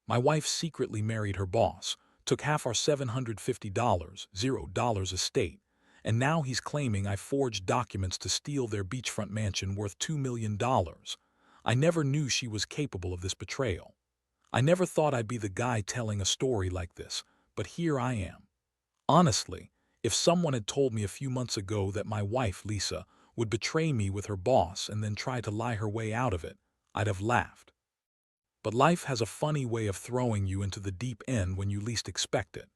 My wife secretly married her boss, took half our $750, $0 estate, and now he's claiming I forged documents to steal their beachfront mansion worth $2 million. I never knew she was capable of this betrayal. I never thought I'd be the guy telling a story like this, but here I am. Honestly, if someone had told me a few months ago that my wife, Lisa, would betray me with her boss and then try to lie her way out of it, I'd have laughed. But life has a funny way of throwing you into the deep end when you least expect it.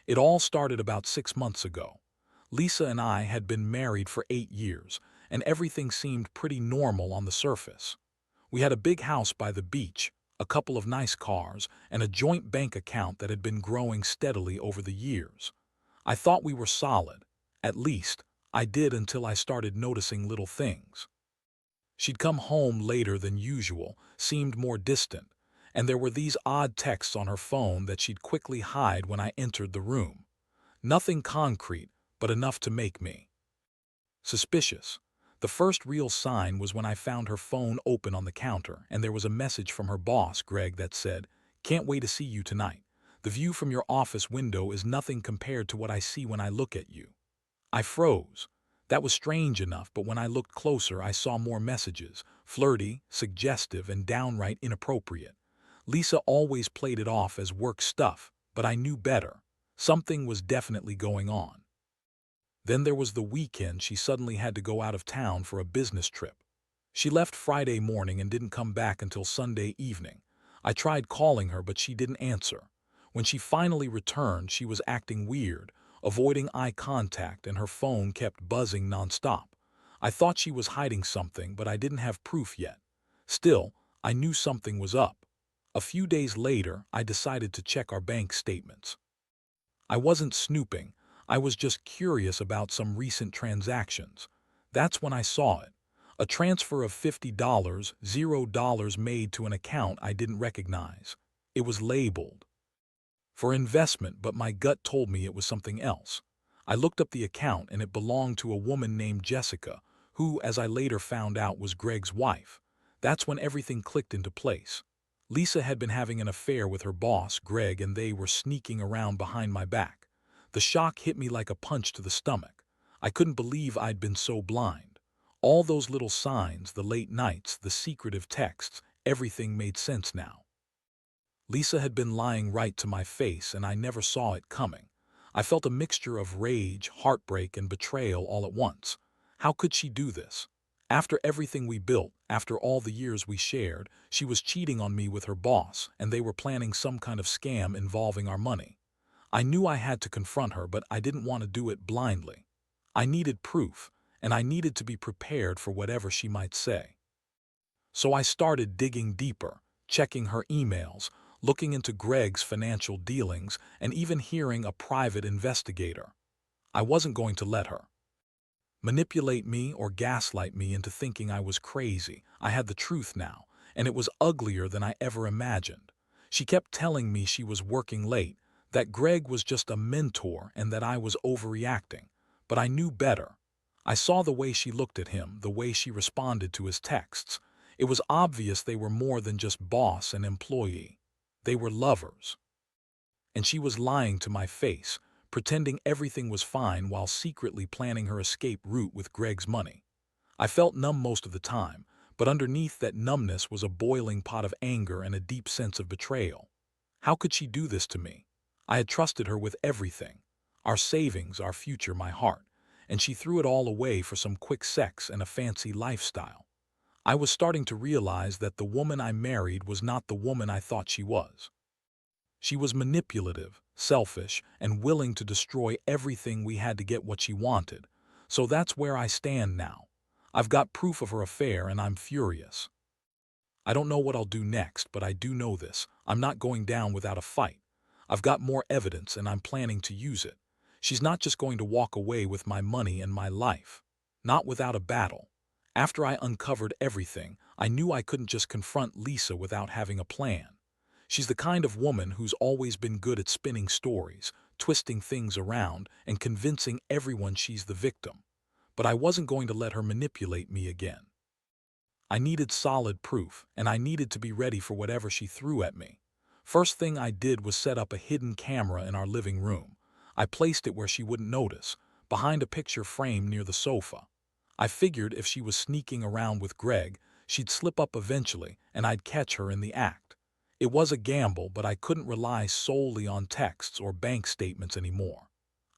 It all started about 6 months ago. Lisa and I had been married for 8 years, and everything seemed pretty normal on the surface. We had a big house by the beach, a couple of nice cars, and a joint bank account that had been growing steadily over the years. I thought we were solid. At least, I did until I started noticing little things. She'd come home later than usual, seemed more distant, and there were these odd texts on her phone that she'd quickly hide when I entered the room. Nothing concrete, but enough to make me suspicious. The first real sign was when I found her phone open on the counter, and there was a message from her boss, Greg, that said, "Can't wait to see you tonight. The view from your office window is nothing compared to what I see when I look at you." I froze. That was strange enough, but when I looked closer, I saw more messages, flirty, suggestive, and downright inappropriate. Lisa always played it off as work stuff, but I knew better. Something was definitely going on. Then there was the weekend she suddenly had to go out of town for a business trip. She left Friday morning and didn't come back until Sunday evening. I tried calling her, but she didn't answer. When she finally returned, she was acting weird, avoiding eye contact, and her phone kept buzzing nonstop. I thought she was hiding something, but I didn't have proof yet. Still, I knew something was up. A few days later, I decided to check our bank statements. I wasn't snooping. I was just curious about some recent transactions. That's when I saw it. A transfer of $50, $0 made to an account I didn't recognize. It was labeled for investment, but my gut told me it was something else. I looked up the account, and it belonged to a woman named Jessica, who, as I later found out, was Greg's wife. That's when everything clicked into place. Lisa had been having an affair with her boss, Greg, and they were sneaking around behind my back. The shock hit me like a punch to the stomach. I couldn't believe I'd been so blind. All those little signs, the late nights, the secretive texts, everything made sense now. Lisa had been lying right to my face, and I never saw it coming. I felt a mixture of rage, heartbreak, and betrayal all at once. How could she do this? After everything we built, after all the years we shared, she was cheating on me with her boss, and they were planning some kind of scam involving our money. I knew I had to confront her, but I didn't want to do it blindly. I needed proof, and I needed to be prepared for whatever she might say. So I started digging deeper, checking her emails, looking into Greg's financial dealings, and even hearing a private investigator. I wasn't going to let her manipulate me or gaslight me into thinking I was crazy. I had the truth now, and it was uglier than I ever imagined. She kept telling me she was working late, that Greg was just a mentor, and that I was overreacting. But I knew better. I saw the way she looked at him, the way she responded to his texts. It was obvious they were more than just boss and employee. They were lovers. And she was lying to my face, pretending everything was fine while secretly planning her escape route with Greg's money. I felt numb most of the time, but underneath that numbness was a boiling pot of anger and a deep sense of betrayal. How could she do this to me? I had trusted her with everything, our savings, our future, my heart, and she threw it all away for some quick sex and a fancy lifestyle. I was starting to realize that the woman I married was not the woman I thought she was. She was manipulative, selfish, and willing to destroy everything we had to get what she wanted. So that's where I stand now. I've got proof of her affair, and I'm furious. I don't know what I'll do next, but I do know this: I'm not going down without a fight. I've got more evidence, and I'm planning to use it. She's not just going to walk away with my money and my life. Not without a battle. After I uncovered everything, I knew I couldn't just confront Lisa without having a plan. She's the kind of woman who's always been good at spinning stories, twisting things around, and convincing everyone she's the victim. But I wasn't going to let her manipulate me again. I needed solid proof, and I needed to be ready for whatever she threw at me. First thing I did was set up a hidden camera in our living room. I placed it where she wouldn't notice, behind a picture frame near the sofa. I figured if she was sneaking around with Greg, she'd slip up eventually and I'd catch her in the act. It was a gamble, but I couldn't rely solely on texts or bank statements anymore.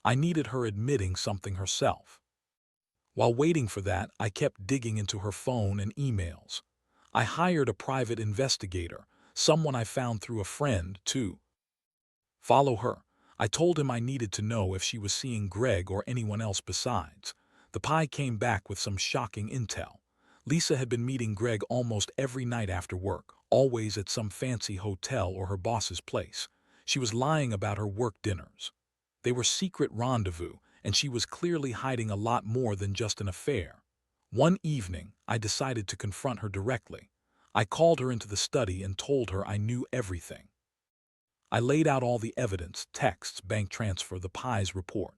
I needed her admitting something herself. While waiting for that, I kept digging into her phone and emails. I hired a private investigator, someone I found through a friend, to follow her. I told him I needed to know if she was seeing Greg or anyone else besides. The pie came back with some shocking intel. Lisa had been meeting Greg almost every night after work, always at some fancy hotel or her boss's place. She was lying about her work dinners. They were secret rendezvous, and she was clearly hiding a lot more than just an affair. One evening, I decided to confront her directly. I called her into the study and told her I knew everything. I laid out all the evidence, texts, bank transfer, the pie's report.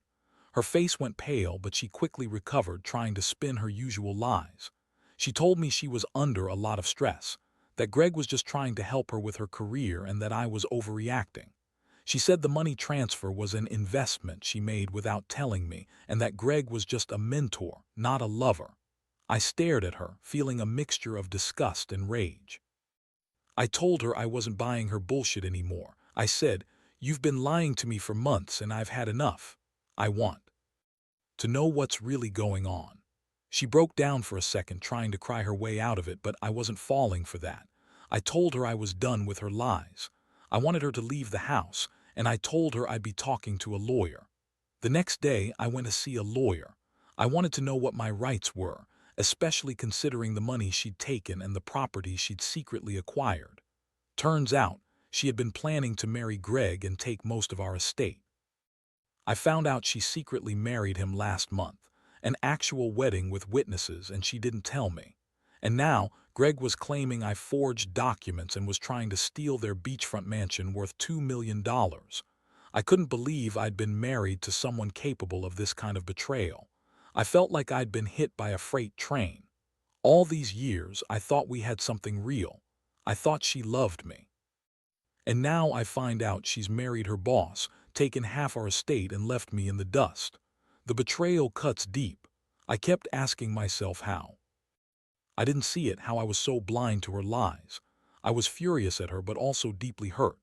Her face went pale, but she quickly recovered, trying to spin her usual lies. She told me she was under a lot of stress, that Greg was just trying to help her with her career and that I was overreacting. She said the money transfer was an investment she made without telling me, and that Greg was just a mentor, not a lover. I stared at her, feeling a mixture of disgust and rage. I told her I wasn't buying her bullshit anymore. I said, "You've been lying to me for months and I've had enough. I want to know what's really going on." She broke down for a second, trying to cry her way out of it, but I wasn't falling for that. I told her I was done with her lies. I wanted her to leave the house, and I told her I'd be talking to a lawyer. The next day, I went to see a lawyer. I wanted to know what my rights were, especially considering the money she'd taken and the property she'd secretly acquired. Turns out, she had been planning to marry Greg and take most of our estate. I found out she secretly married him last month, an actual wedding with witnesses, and she didn't tell me. And now, Greg was claiming I forged documents and was trying to steal their beachfront mansion worth $2 million. I couldn't believe I'd been married to someone capable of this kind of betrayal. I felt like I'd been hit by a freight train. All these years, I thought we had something real. I thought she loved me. And now I find out she's married her boss, taken half our estate, and left me in the dust. The betrayal cuts deep. I kept asking myself how. I didn't see it, how I was so blind to her lies. I was furious at her, but also deeply hurt.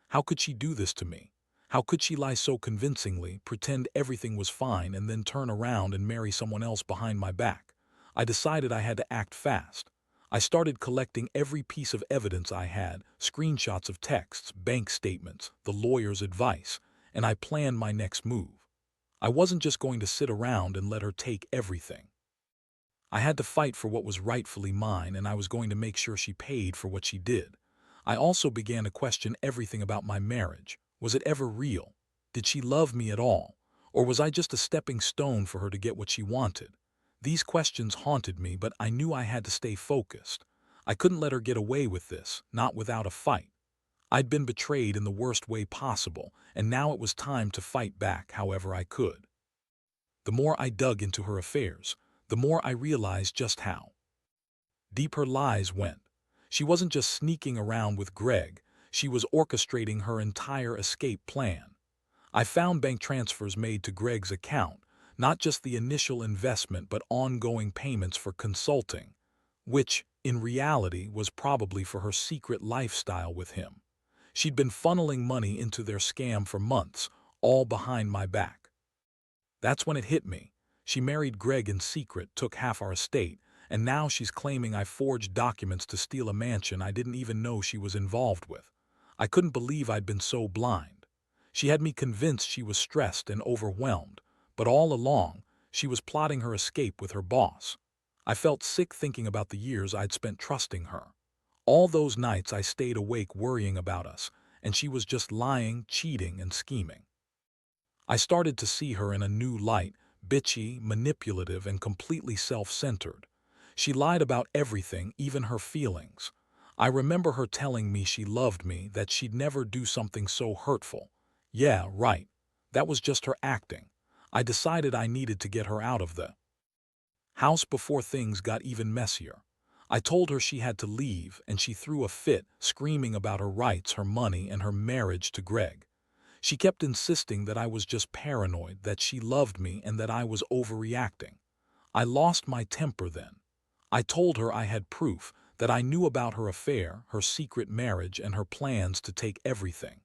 How could she do this to me? How could she lie so convincingly, pretend everything was fine, and then turn around and marry someone else behind my back? I decided I had to act fast. I started collecting every piece of evidence I had, screenshots of texts, bank statements, the lawyer's advice, and I planned my next move. I wasn't just going to sit around and let her take everything. I had to fight for what was rightfully mine, and I was going to make sure she paid for what she did. I also began to question everything about my marriage. Was it ever real? Did she love me at all? Or was I just a stepping stone for her to get what she wanted? These questions haunted me, but I knew I had to stay focused. I couldn't let her get away with this, not without a fight. I'd been betrayed in the worst way possible, and now it was time to fight back however I could. The more I dug into her affairs, the more I realized just how deep her lies went. She wasn't just sneaking around with Greg, she was orchestrating her entire escape plan. I found bank transfers made to Greg's account, not just the initial investment but ongoing payments for consulting, which, in reality, was probably for her secret lifestyle with him. She'd been funneling money into their scam for months, all behind my back. That's when it hit me. She married Greg in secret, took half our estate, and now she's claiming I forged documents to steal a mansion I didn't even know she was involved with. I couldn't believe I'd been so blind. She had me convinced she was stressed and overwhelmed, but all along, she was plotting her escape with her boss. I felt sick thinking about the years I'd spent trusting her. All those nights I stayed awake worrying about us, and she was just lying, cheating, and scheming. I started to see her in a new light, bitchy, manipulative, and completely self-centered. She lied about everything, even her feelings. I remember her telling me she loved me, that she'd never do something so hurtful. Yeah, right. That was just her acting. I decided I needed to get her out of the house before things got even messier. I told her she had to leave, and she threw a fit, screaming about her rights, her money, and her marriage to Greg. She kept insisting that I was just paranoid, that she loved me, and that I was overreacting. I lost my temper then. I told her I had proof, that I knew about her affair, her secret marriage, and her plans to take everything.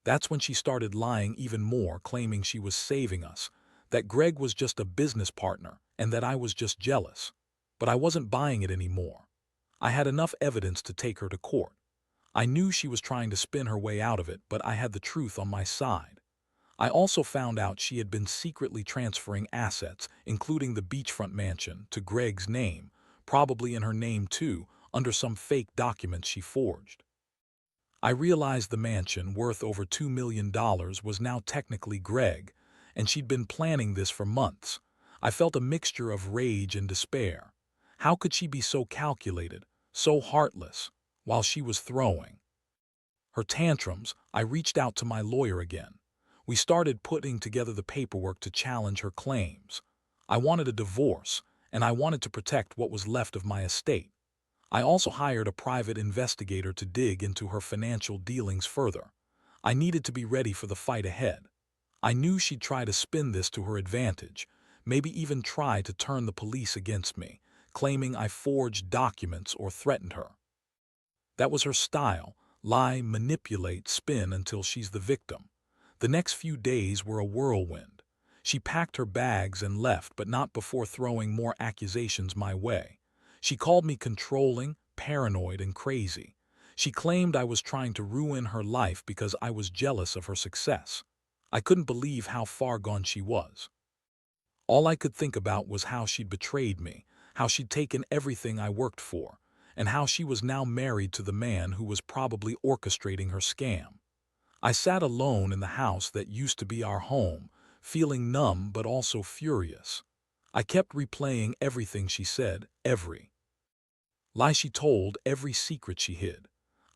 That's when she started lying even more, claiming she was saving us, that Greg was just a business partner, and that I was just jealous. But I wasn't buying it anymore. I had enough evidence to take her to court. I knew she was trying to spin her way out of it, but I had the truth on my side. I also found out she had been secretly transferring assets, including the beachfront mansion, to Greg's name, probably in her name too, under some fake documents she forged. I realized the mansion, worth over $2 million, was now technically Greg, and she'd been planning this for months. I felt a mixture of rage and despair. How could she be so calculated, so heartless, while she was throwing her tantrums? I reached out to my lawyer again. We started putting together the paperwork to challenge her claims. I wanted a divorce, and I wanted to protect what was left of my estate. I also hired a private investigator to dig into her financial dealings further. I needed to be ready for the fight ahead. I knew she'd try to spin this to her advantage, maybe even try to turn the police against me, claiming I forged documents or threatened her. That was her style: lie, manipulate, spin until she's the victim. The next few days were a whirlwind. She packed her bags and left, but not before throwing more accusations my way. She called me controlling, paranoid, and crazy. She claimed I was trying to ruin her life because I was jealous of her success. I couldn't believe how far gone she was. All I could think about was how she'd betrayed me, how she'd taken everything I worked for, and how she was now married to the man who was probably orchestrating her scam. I sat alone in the house that used to be our home, feeling numb but also furious. I kept replaying everything she said, every lie she told, every secret she hid.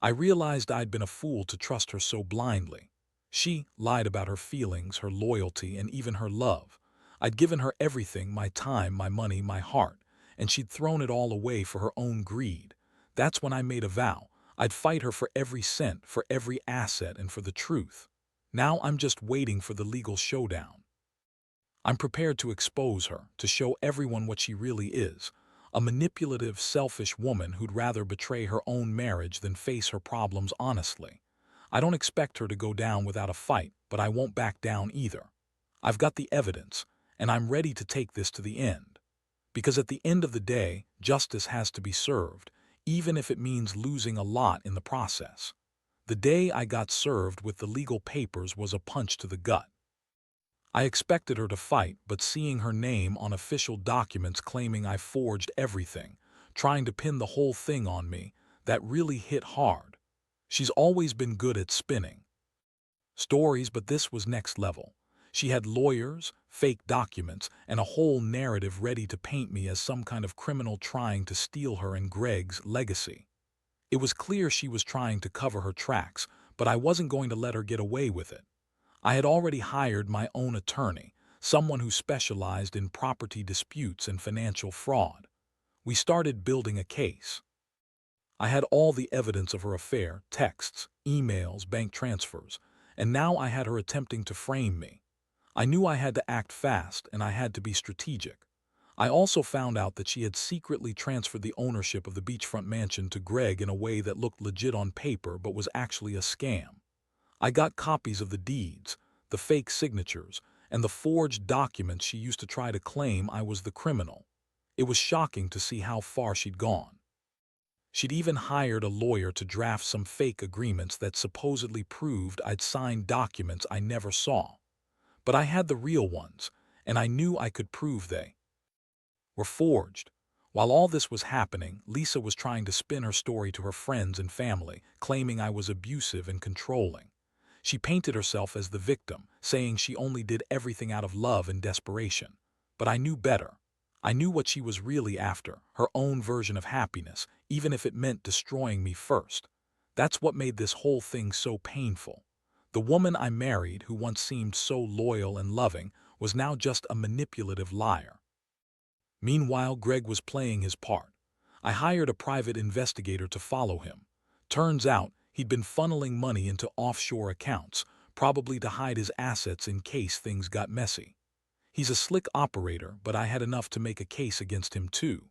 I realized I'd been a fool to trust her so blindly. She lied about her feelings, her loyalty, and even her love. I'd given her everything: my time, my money, my heart, and she'd thrown it all away for her own greed. That's when I made a vow. I'd fight her for every cent, for every asset, and for the truth. Now I'm just waiting for the legal showdown. I'm prepared to expose her, to show everyone what she really is: a manipulative, selfish woman who'd rather betray her own marriage than face her problems honestly. I don't expect her to go down without a fight, but I won't back down either. I've got the evidence, and I'm ready to take this to the end. Because at the end of the day, justice has to be served, even if it means losing a lot in the process. The day I got served with the legal papers was a punch to the gut. I expected her to fight, but seeing her name on official documents claiming I forged everything, trying to pin the whole thing on me, that really hit hard. She's always been good at spinning stories, but this was next level. She had lawyers, fake documents, and a whole narrative ready to paint me as some kind of criminal trying to steal her and Greg's legacy. It was clear she was trying to cover her tracks, but I wasn't going to let her get away with it. I had already hired my own attorney, someone who specialized in property disputes and financial fraud. We started building a case. I had all the evidence of her affair: texts, emails, bank transfers, and now I had her attempting to frame me. I knew I had to act fast, and I had to be strategic. I also found out that she had secretly transferred the ownership of the beachfront mansion to Greg in a way that looked legit on paper but was actually a scam. I got copies of the deeds, the fake signatures, and the forged documents she used to try to claim I was the criminal. It was shocking to see how far she'd gone. She'd even hired a lawyer to draft some fake agreements that supposedly proved I'd signed documents I never saw. But I had the real ones, and I knew I could prove they were forged. While all this was happening, Lisa was trying to spin her story to her friends and family, claiming I was abusive and controlling. She painted herself as the victim, saying she only did everything out of love and desperation. But I knew better. I knew what she was really after: her own version of happiness, even if it meant destroying me first. That's what made this whole thing so painful. The woman I married, who once seemed so loyal and loving, was now just a manipulative liar. Meanwhile, Greg was playing his part. I hired a private investigator to follow him. Turns out, he'd been funneling money into offshore accounts, probably to hide his assets in case things got messy. He's a slick operator, but I had enough to make a case against him too.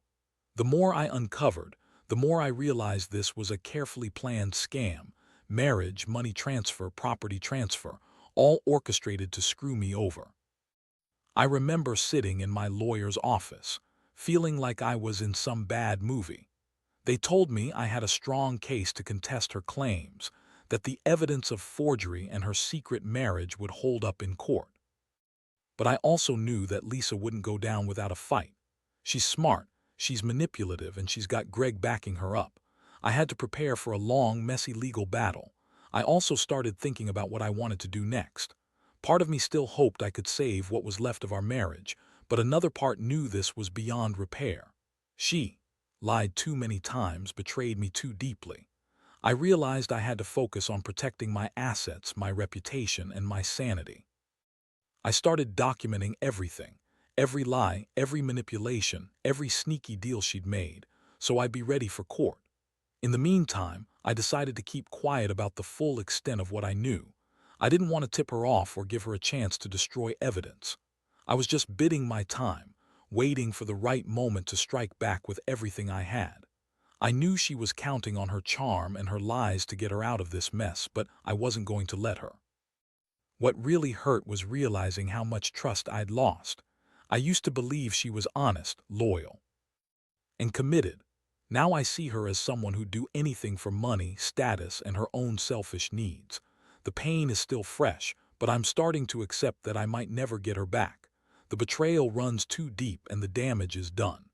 The more I uncovered, the more I realized this was a carefully planned scam: marriage, money transfer, property transfer, all orchestrated to screw me over. I remember sitting in my lawyer's office, feeling like I was in some bad movie. They told me I had a strong case to contest her claims, that the evidence of forgery and her secret marriage would hold up in court. But I also knew that Lisa wouldn't go down without a fight. She's smart, she's manipulative, and she's got Greg backing her up. I had to prepare for a long, messy legal battle. I also started thinking about what I wanted to do next. Part of me still hoped I could save what was left of our marriage, but another part knew this was beyond repair. She lied too many times, betrayed me too deeply. I realized I had to focus on protecting my assets, my reputation, and my sanity. I started documenting everything, every lie, every manipulation, every sneaky deal she'd made, so I'd be ready for court. In the meantime, I decided to keep quiet about the full extent of what I knew. I didn't want to tip her off or give her a chance to destroy evidence. I was just biding my time, waiting for the right moment to strike back with everything I had. I knew she was counting on her charm and her lies to get her out of this mess, but I wasn't going to let her. What really hurt was realizing how much trust I'd lost. I used to believe she was honest, loyal, and committed. Now I see her as someone who'd do anything for money, status, and her own selfish needs. The pain is still fresh, but I'm starting to accept that I might never get her back. The betrayal runs too deep and the damage is done.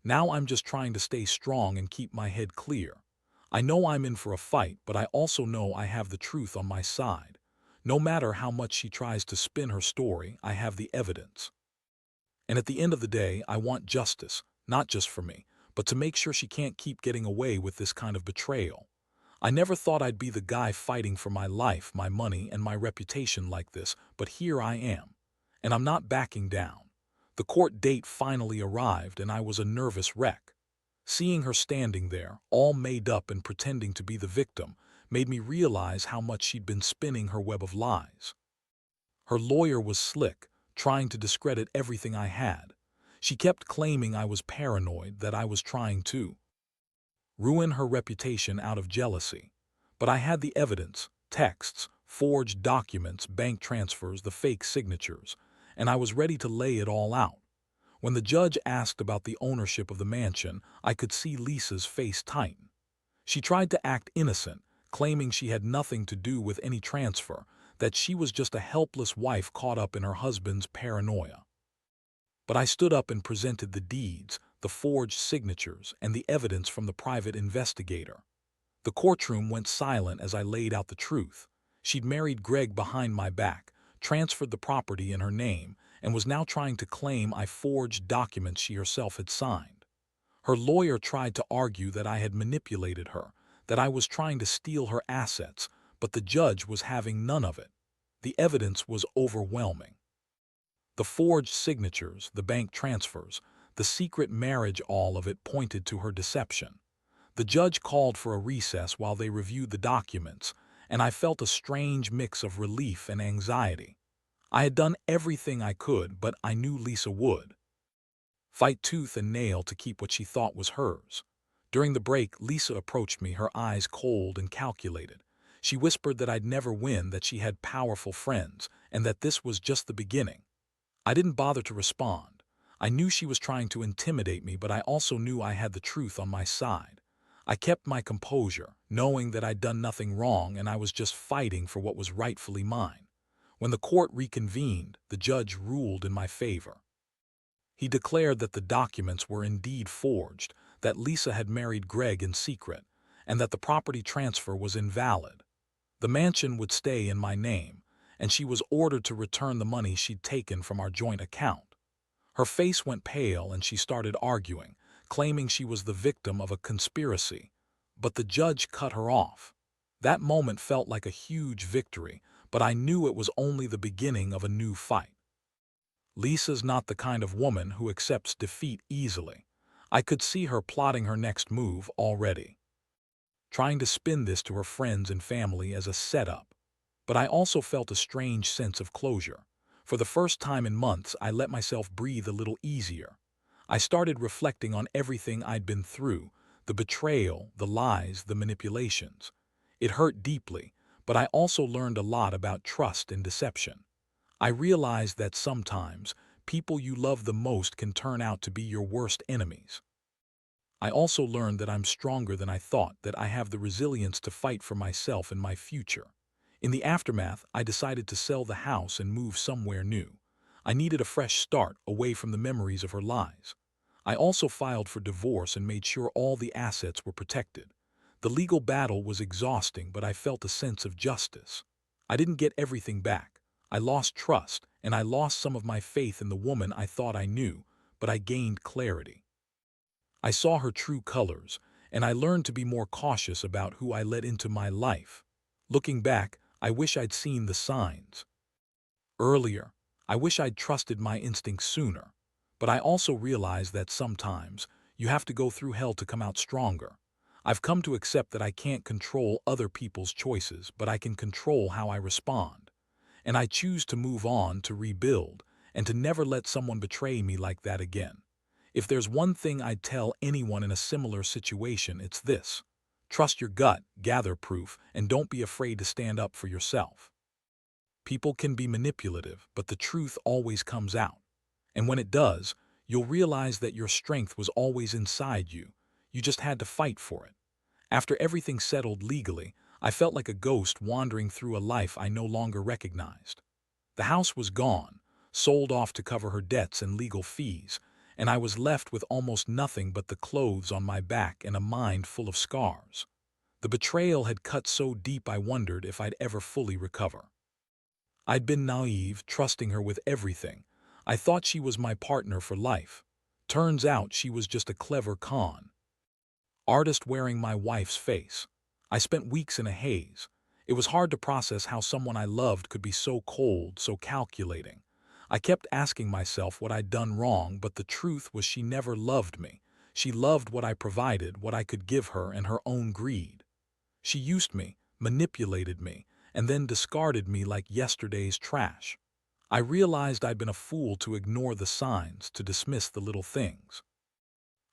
Now I'm just trying to stay strong and keep my head clear. I know I'm in for a fight, but I also know I have the truth on my side. No matter how much she tries to spin her story, I have the evidence. And at the end of the day, I want justice, not just for me, but to make sure she can't keep getting away with this kind of betrayal. I never thought I'd be the guy fighting for my life, my money, and my reputation like this, but here I am. And I'm not backing down. The court date finally arrived, and I was a nervous wreck. Seeing her standing there, all made up and pretending to be the victim, made me realize how much she'd been spinning her web of lies. Her lawyer was slick, trying to discredit everything I had. She kept claiming I was paranoid, that I was trying to ruin her reputation out of jealousy. But I had the evidence: texts, forged documents, bank transfers, the fake signatures, and I was ready to lay it all out. When the judge asked about the ownership of the mansion, I could see Lisa's face tighten. She tried to act innocent, claiming she had nothing to do with any transfer, that she was just a helpless wife caught up in her husband's paranoia. But I stood up and presented the deeds, the forged signatures, and the evidence from the private investigator. The courtroom went silent as I laid out the truth. She'd married Greg behind my back, transferred the property in her name, and was now trying to claim I forged documents she herself had signed. Her lawyer tried to argue that I had manipulated her, that I was trying to steal her assets, but the judge was having none of it. The evidence was overwhelming. The forged signatures, the bank transfers, the secret marriage, all of it pointed to her deception. The judge called for a recess while they reviewed the documents, and I felt a strange mix of relief and anxiety. I had done everything I could, but I knew Lisa would fight tooth and nail to keep what she thought was hers. During the break, Lisa approached me, her eyes cold and calculated. She whispered that I'd never win, that she had powerful friends, and that this was just the beginning. I didn't bother to respond. I knew she was trying to intimidate me, but I also knew I had the truth on my side. I kept my composure, knowing that I'd done nothing wrong and I was just fighting for what was rightfully mine. When the court reconvened, the judge ruled in my favor. He declared that the documents were indeed forged, that Lisa had married Greg in secret, and that the property transfer was invalid. The mansion would stay in my name, and she was ordered to return the money she'd taken from our joint account. Her face went pale and she started arguing, claiming she was the victim of a conspiracy. But the judge cut her off. That moment felt like a huge victory, but I knew it was only the beginning of a new fight. Lisa's not the kind of woman who accepts defeat easily. I could see her plotting her next move already, trying to spin this to her friends and family as a setup. But I also felt a strange sense of closure. For the first time in months, I let myself breathe a little easier. I started reflecting on everything I'd been through, the betrayal, the lies, the manipulations. It hurt deeply, but I also learned a lot about trust and deception. I realized that sometimes people you love the most can turn out to be your worst enemies. I also learned that I'm stronger than I thought, that I have the resilience to fight for myself and my future. In the aftermath, I decided to sell the house and move somewhere new. I needed a fresh start, away from the memories of her lies. I also filed for divorce and made sure all the assets were protected. The legal battle was exhausting, but I felt a sense of justice. I didn't get everything back. I lost trust, and I lost some of my faith in the woman I thought I knew, but I gained clarity. I saw her true colors, and I learned to be more cautious about who I let into my life. Looking back, I wish I'd seen the signs earlier. I wish I'd trusted my instincts sooner. But I also realize that sometimes you have to go through hell to come out stronger. I've come to accept that I can't control other people's choices, but I can control how I respond. And I choose to move on, to rebuild, and to never let someone betray me like that again. If there's one thing I'd tell anyone in a similar situation, it's this: trust your gut, gather proof, and don't be afraid to stand up for yourself. People can be manipulative, but the truth always comes out. And when it does, you'll realize that your strength was always inside you. You just had to fight for it. After everything settled legally, I felt like a ghost wandering through a life I no longer recognized. The house was gone, sold off to cover her debts and legal fees, and I was left with almost nothing but the clothes on my back and a mind full of scars. The betrayal had cut so deep I wondered if I'd ever fully recover. I'd been naive, trusting her with everything. I thought she was my partner for life. Turns out she was just a clever con artist wearing my wife's face. I spent weeks in a haze. It was hard to process how someone I loved could be so cold, so calculating. I kept asking myself what I'd done wrong, but the truth was she never loved me. She loved what I provided, what I could give her, and her own greed. She used me, manipulated me, and then discarded me like yesterday's trash. I realized I'd been a fool to ignore the signs, to dismiss the little things.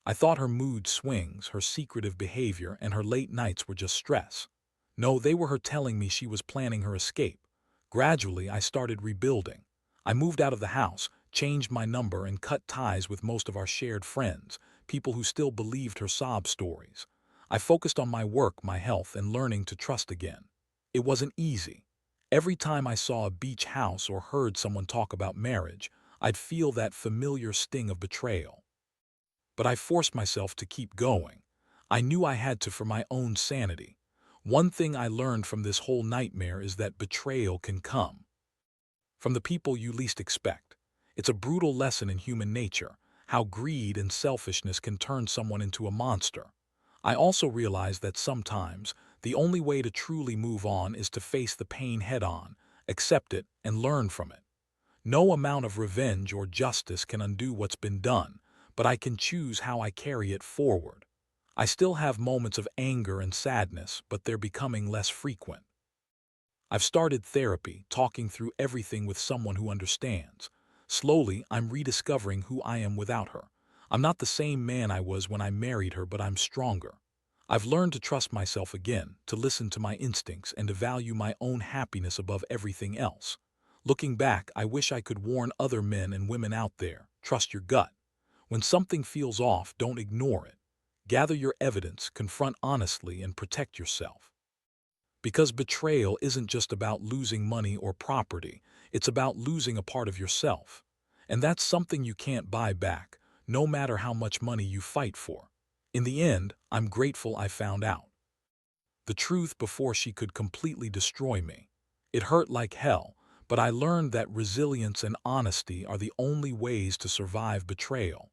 I thought her mood swings, her secretive behavior, and her late nights were just stress. No, they were her telling me she was planning her escape. Gradually, I started rebuilding. I moved out of the house, changed my number, and cut ties with most of our shared friends, people who still believed her sob stories. I focused on my work, my health, and learning to trust again. It wasn't easy. Every time I saw a beach house or heard someone talk about marriage, I'd feel that familiar sting of betrayal. But I forced myself to keep going. I knew I had to for my own sanity. One thing I learned from this whole nightmare is that betrayal can come from the people you least expect. It's a brutal lesson in human nature, how greed and selfishness can turn someone into a monster. I also realized that sometimes the only way to truly move on is to face the pain head-on, accept it, and learn from it. No amount of revenge or justice can undo what's been done, but I can choose how I carry it forward. I still have moments of anger and sadness, but they're becoming less frequent. I've started therapy, talking through everything with someone who understands. Slowly, I'm rediscovering who I am without her. I'm not the same man I was when I married her, but I'm stronger. I've learned to trust myself again, to listen to my instincts, and to value my own happiness above everything else. Looking back, I wish I could warn other men and women out there: trust your gut. When something feels off, don't ignore it. Gather your evidence, confront honestly, and protect yourself. Because betrayal isn't just about losing money or property, it's about losing a part of yourself. And that's something you can't buy back, no matter how much money you fight for. In the end, I'm grateful I found out the truth before she could completely destroy me. It hurt like hell, but I learned that resilience and honesty are the only ways to survive betrayal.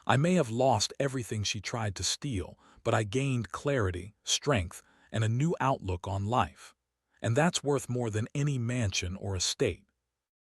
I may have lost everything she tried to steal, but I gained clarity, strength, and a new outlook on life. And that's worth more than any mansion or estate.